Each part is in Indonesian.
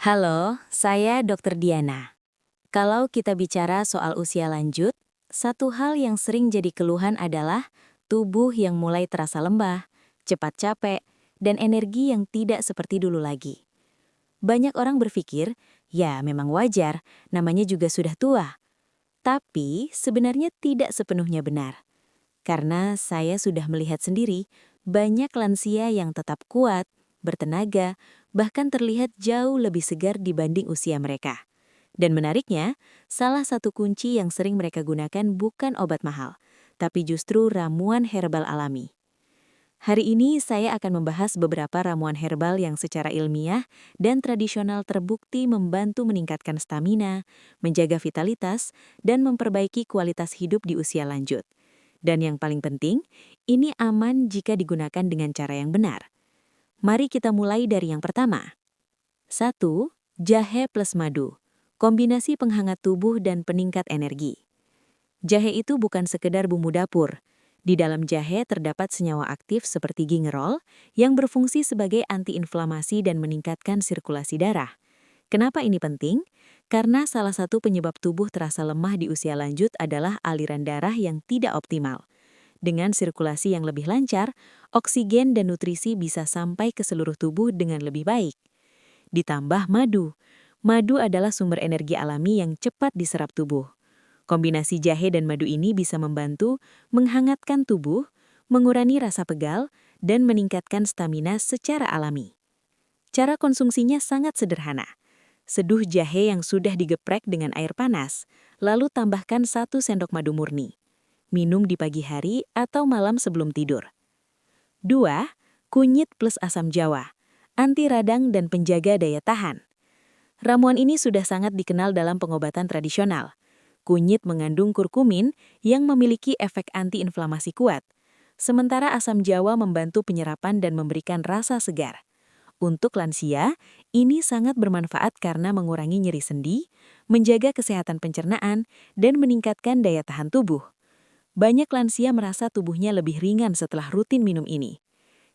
Halo, saya Dr. Diana. Kalau kita bicara soal usia lanjut, satu hal yang sering jadi keluhan adalah tubuh yang mulai terasa lembah, cepat capek, dan energi yang tidak seperti dulu lagi. Banyak orang berpikir, ya memang wajar, namanya juga sudah tua. Tapi sebenarnya tidak sepenuhnya benar. Karena saya sudah melihat sendiri, banyak lansia yang tetap kuat, bertenaga, bahkan terlihat jauh lebih segar dibanding usia mereka. Dan menariknya, salah satu kunci yang sering mereka gunakan bukan obat mahal, tapi justru ramuan herbal alami. Hari ini saya akan membahas beberapa ramuan herbal yang secara ilmiah dan tradisional terbukti membantu meningkatkan stamina, menjaga vitalitas, dan memperbaiki kualitas hidup di usia lanjut. Dan yang paling penting, ini aman jika digunakan dengan cara yang benar. Mari kita mulai dari yang pertama. 1. Jahe plus madu. Kombinasi penghangat tubuh dan peningkat energi. Jahe itu bukan sekedar bumbu dapur. Di dalam jahe terdapat senyawa aktif seperti gingerol yang berfungsi sebagai antiinflamasi dan meningkatkan sirkulasi darah. Kenapa ini penting? Karena salah satu penyebab tubuh terasa lemah di usia lanjut adalah aliran darah yang tidak optimal. Dengan sirkulasi yang lebih lancar, oksigen dan nutrisi bisa sampai ke seluruh tubuh dengan lebih baik. Ditambah madu. Madu adalah sumber energi alami yang cepat diserap tubuh. Kombinasi jahe dan madu ini bisa membantu menghangatkan tubuh, mengurangi rasa pegal, dan meningkatkan stamina secara alami. Cara konsumsinya sangat sederhana. Seduh jahe yang sudah digeprek dengan air panas, lalu tambahkan 1 sendok madu murni. Minum di pagi hari atau malam sebelum tidur. 2. Kunyit plus asam jawa. Anti radang dan penjaga daya tahan. Ramuan ini sudah sangat dikenal dalam pengobatan tradisional. Kunyit mengandung kurkumin yang memiliki efek antiinflamasi kuat, sementara asam jawa membantu penyerapan dan memberikan rasa segar. Untuk lansia, ini sangat bermanfaat karena mengurangi nyeri sendi, menjaga kesehatan pencernaan, dan meningkatkan daya tahan tubuh. Banyak lansia merasa tubuhnya lebih ringan setelah rutin minum ini.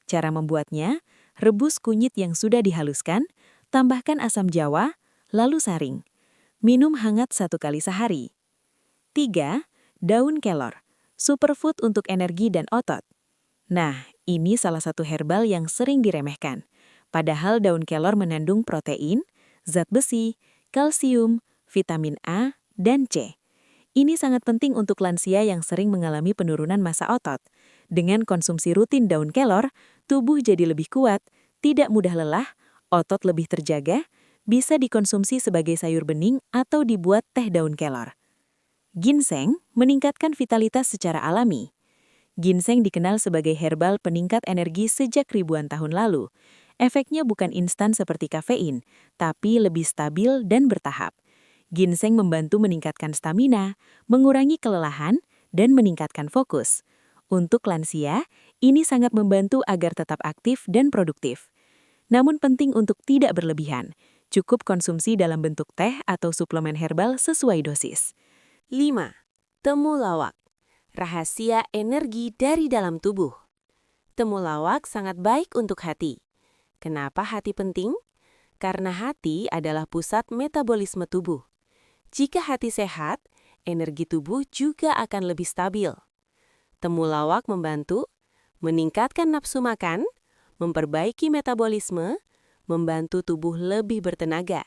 Cara membuatnya, rebus kunyit yang sudah dihaluskan, tambahkan asam jawa, lalu saring. Minum hangat 1 kali sehari. 3. Daun kelor, superfood untuk energi dan otot. Nah, ini salah satu herbal yang sering diremehkan. Padahal daun kelor mengandung protein, zat besi, kalsium, vitamin A, dan C. Ini sangat penting untuk lansia yang sering mengalami penurunan massa otot. Dengan konsumsi rutin daun kelor, tubuh jadi lebih kuat, tidak mudah lelah, otot lebih terjaga, bisa dikonsumsi sebagai sayur bening atau dibuat teh daun kelor. Ginseng meningkatkan vitalitas secara alami. Ginseng dikenal sebagai herbal peningkat energi sejak ribuan tahun lalu. Efeknya bukan instan seperti kafein, tapi lebih stabil dan bertahap. Ginseng membantu meningkatkan stamina, mengurangi kelelahan, dan meningkatkan fokus. Untuk lansia, ini sangat membantu agar tetap aktif dan produktif. Namun penting untuk tidak berlebihan. Cukup konsumsi dalam bentuk teh atau suplemen herbal sesuai dosis. 5. Temulawak. Rahasia energi dari dalam tubuh. Temulawak sangat baik untuk hati. Kenapa hati penting? Karena hati adalah pusat metabolisme tubuh. Jika hati sehat, energi tubuh juga akan lebih stabil. Temulawak membantu meningkatkan nafsu makan, memperbaiki metabolisme, membantu tubuh lebih bertenaga.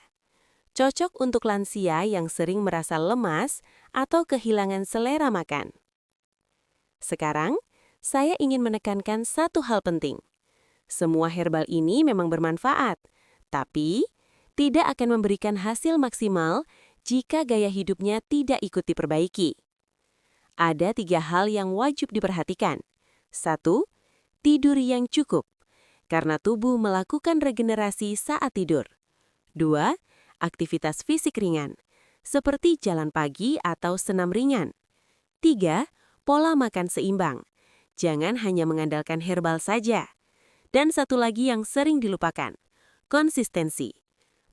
Cocok untuk lansia yang sering merasa lemas atau kehilangan selera makan. Sekarang, saya ingin menekankan satu hal penting. Semua herbal ini memang bermanfaat, tapi tidak akan memberikan hasil maksimal jika gaya hidupnya tidak ikut diperbaiki. Ada 3 hal yang wajib diperhatikan. 1. Tidur yang cukup, karena tubuh melakukan regenerasi saat tidur. 2. Aktivitas fisik ringan, seperti jalan pagi atau senam ringan. 3. Pola makan seimbang. Jangan hanya mengandalkan herbal saja. Dan satu lagi yang sering dilupakan, konsistensi.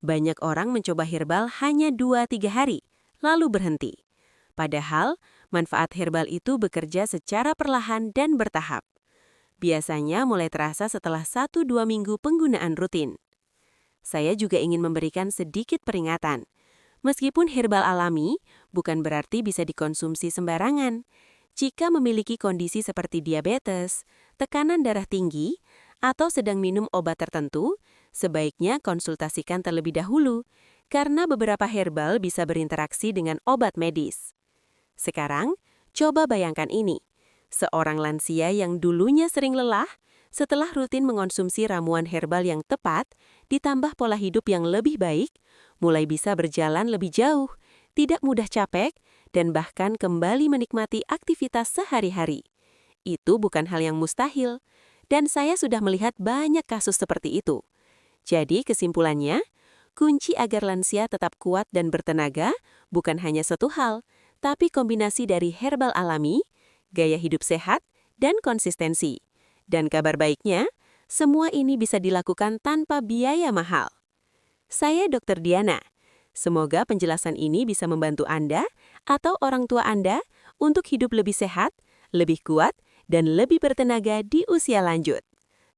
Banyak orang mencoba herbal hanya 2-3 hari, lalu berhenti. Padahal, manfaat herbal itu bekerja secara perlahan dan bertahap. Biasanya mulai terasa setelah 1-2 minggu penggunaan rutin. Saya juga ingin memberikan sedikit peringatan. Meskipun herbal alami, bukan berarti bisa dikonsumsi sembarangan. Jika memiliki kondisi seperti diabetes, tekanan darah tinggi, atau sedang minum obat tertentu, sebaiknya konsultasikan terlebih dahulu, karena beberapa herbal bisa berinteraksi dengan obat medis. Sekarang, coba bayangkan ini. Seorang lansia yang dulunya sering lelah, setelah rutin mengonsumsi ramuan herbal yang tepat, ditambah pola hidup yang lebih baik, mulai bisa berjalan lebih jauh, tidak mudah capek, dan bahkan kembali menikmati aktivitas sehari-hari. Itu bukan hal yang mustahil, dan saya sudah melihat banyak kasus seperti itu. Jadi kesimpulannya, kunci agar lansia tetap kuat dan bertenaga bukan hanya satu hal, tapi kombinasi dari herbal alami, gaya hidup sehat, dan konsistensi. Dan kabar baiknya, semua ini bisa dilakukan tanpa biaya mahal. Saya Dr. Diana. Semoga penjelasan ini bisa membantu Anda atau orang tua Anda untuk hidup lebih sehat, lebih kuat, dan lebih bertenaga di usia lanjut.